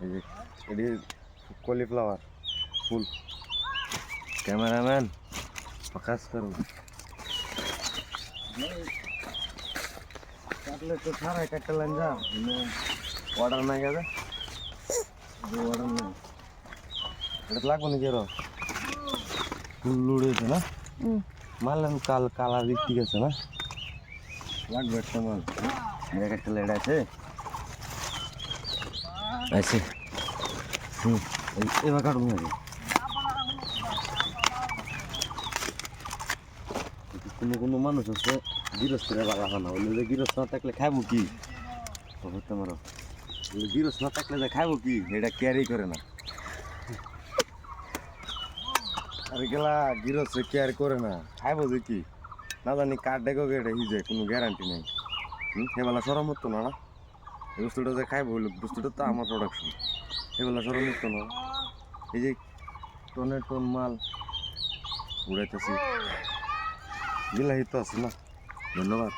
এই যে এটি কলিফ্লাওয়ার ফুল। ক্যামেরাম্যান ফোকাস করুন। কাটলে তো সারাই কাটতে লাইন যা অর্ডার নাই গেছে, অর্ডার নাই এটা লাগবো নাকি আরো ফুল লুড়েছে না মারলাম কালার দিক ঠিক আছে না লাগবে একটা মাল একটা লেট আছে আছে এবার কাটবো নাকি কোনো কোনো মানুষ আছে গৃহস্থের বাগা খানা বললে গৃহস্থ না থাকলে খাইবো কি হতে মারো গৃহস্থ না থাকলে যে খাইবো কি এটা কেয়ারই করে না আর গেলা গৃহস্থ কেয়ার করে না খাইবো যে কি না জানি কার ডেকো গেটে হিজে কোনো গ্যারান্টি নেই সেবেলা সরম হতো না না এই বস্তুটা যে খাইবো বস্তুটা তো আমার প্রোডাকশন সেবেলা সরম হতো না এই যে টনের টন মাল উড়াইতেছি বিলাহি তো আছে না ধন্যবাদ।